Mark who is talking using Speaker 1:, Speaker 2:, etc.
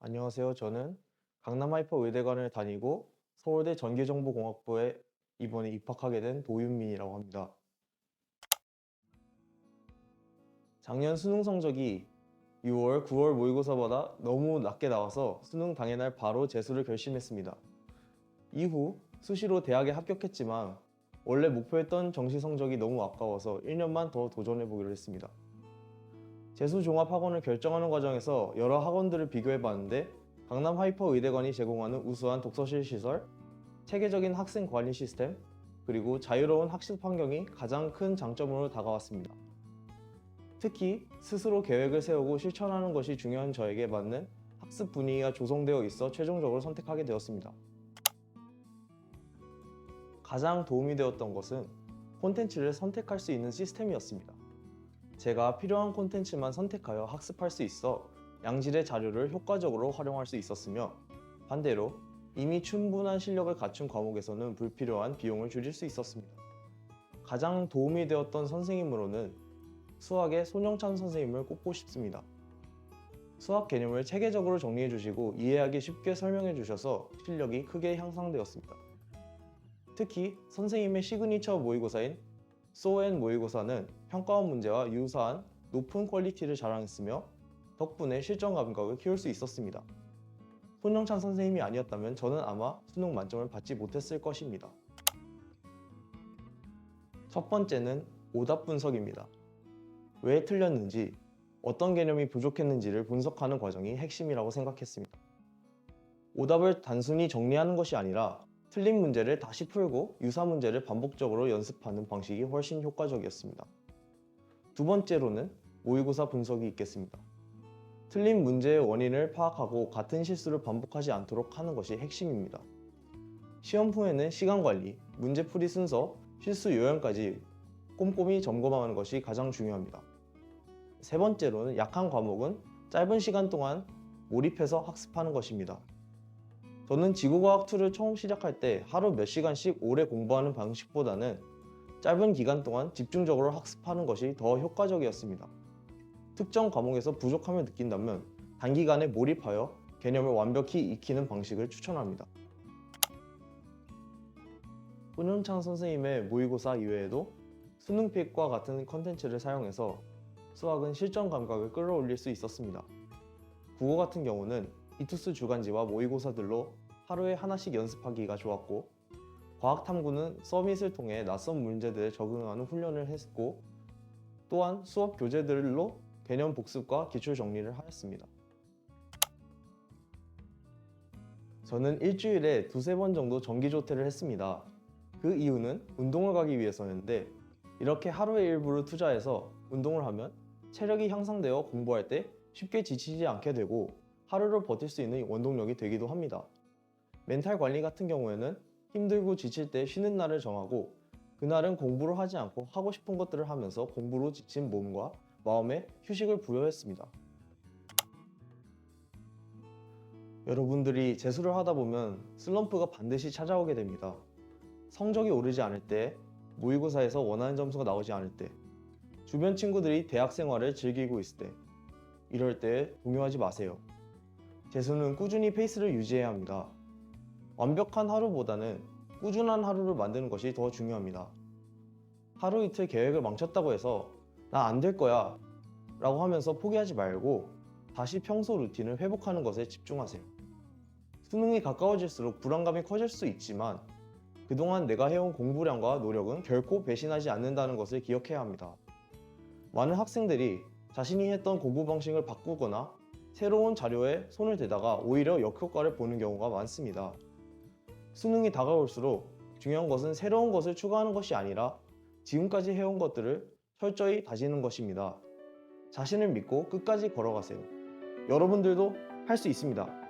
Speaker 1: 안녕하세요. 저는 강남 하이퍼 의대관을 다니고 서울대 전기정보공학부에 이번에 입학하게 된 도윤민이라고 합니다. 작년 수능 성적이 6월, 9월 모의고사보다 너무 낮게 나와서 수능 당일날 바로 재수를 결심했습니다. 이후 수시로 대학에 합격했지만 원래 목표했던 정시 성적이 너무 아까워서 1년만 더 도전해보기로 했습니다. 재수 종합학원을 결정하는 과정에서 여러 학원들을 비교해봤는데 강남 하이퍼 의대관이 제공하는 우수한 독서실 시설, 체계적인 학생 관리 시스템, 그리고 자유로운 학습 환경이 가장 큰 장점으로 다가왔습니다. 특히 스스로 계획을 세우고 실천하는 것이 중요한 저에게 맞는 학습 분위기가 조성되어 있어 최종적으로 선택하게 되었습니다. 가장 도움이 되었던 것은 콘텐츠를 선택할 수 있는 시스템이었습니다. 제가 필요한 콘텐츠만 선택하여 학습할 수 있어 양질의 자료를 효과적으로 활용할 수 있었으며, 반대로 이미 충분한 실력을 갖춘 과목에서는 불필요한 비용을 줄일 수 있었습니다. 가장 도움이 되었던 선생님으로는 수학의 손영찬 선생님을 꼽고 싶습니다. 수학 개념을 체계적으로 정리해 주시고 이해하기 쉽게 설명해 주셔서 실력이 크게 향상되었습니다. 특히 선생님의 시그니처 모의고사인 소앤 모의고사는 평가원 문제와 유사한 높은 퀄리티를 자랑했으며 덕분에 실전 감각을 키울 수 있었습니다. 손영찬 선생님이 아니었다면 저는 아마 수능 만점을 받지 못했을 것입니다. 첫 번째는 오답 분석입니다. 왜 틀렸는지, 어떤 개념이 부족했는지를 분석하는 과정이 핵심이라고 생각했습니다. 오답을 단순히 정리하는 것이 아니라 틀린 문제를 다시 풀고 유사 문제를 반복적으로 연습하는 방식이 훨씬 효과적이었습니다. 두 번째로는 모의고사 분석이 있겠습니다. 틀린 문제의 원인을 파악하고 같은 실수를 반복하지 않도록 하는 것이 핵심입니다. 시험 후에는 시간 관리, 문제풀이 순서, 실수 요령까지 꼼꼼히 점검하는 것이 가장 중요합니다. 세 번째로는 약한 과목은 짧은 시간 동안 몰입해서 학습하는 것입니다. 저는 지구과학2를 처음 시작할 때 하루 몇 시간씩 오래 공부하는 방식보다는 짧은 기간 동안 집중적으로 학습하는 것이 더 효과적이었습니다. 특정 과목에서 부족함을 느낀다면 단기간에 몰입하여 개념을 완벽히 익히는 방식을 추천합니다. 손윤창 선생님의 모의고사 이외에도 수능픽과 같은 컨텐츠를 사용해서 수학은 실전 감각을 끌어올릴 수 있었습니다. 국어 같은 경우는 이투스 주간지와 모의고사들로 하루에 하나씩 연습하기가 좋았고, 과학탐구는 서밋을 통해 낯선 문제들에 적응하는 훈련을 했고, 또한 수업 교재들로 개념 복습과 기출 정리를 하였습니다. 저는 일주일에 두세 번 정도 정기조퇴를 했습니다. 그 이유는 운동을 가기 위해서였는데, 이렇게 하루의 일부를 투자해서 운동을 하면 체력이 향상되어 공부할 때 쉽게 지치지 않게 되고 하루를 버틸 수 있는 원동력이 되기도 합니다. 멘탈 관리 같은 경우에는 힘들고 지칠 때 쉬는 날을 정하고 그날은 공부를 하지 않고 하고 싶은 것들을 하면서 공부로 지친 몸과 마음에 휴식을 부여했습니다. 여러분들이 재수를 하다 보면 슬럼프가 반드시 찾아오게 됩니다. 성적이 오르지 않을 때, 모의고사에서 원하는 점수가 나오지 않을 때, 주변 친구들이 대학 생활을 즐기고 있을 때, 이럴 때 동요하지 마세요. 재수는 꾸준히 페이스를 유지해야 합니다. 완벽한 하루보다는 꾸준한 하루를 만드는 것이 더 중요합니다. 하루 이틀 계획을 망쳤다고 해서 나 안 될 거야 라고 하면서 포기하지 말고 다시 평소 루틴을 회복하는 것에 집중하세요. 수능이 가까워질수록 불안감이 커질 수 있지만 그동안 내가 해온 공부량과 노력은 결코 배신하지 않는다는 것을 기억해야 합니다. 많은 학생들이 자신이 했던 공부 방식을 바꾸거나 새로운 자료에 손을 대다가 오히려 역효과를 보는 경우가 많습니다. 수능이 다가올수록 중요한 것은 새로운 것을 추가하는 것이 아니라 지금까지 해온 것들을 철저히 다지는 것입니다. 자신을 믿고 끝까지 걸어가세요. 여러분들도 할 수 있습니다.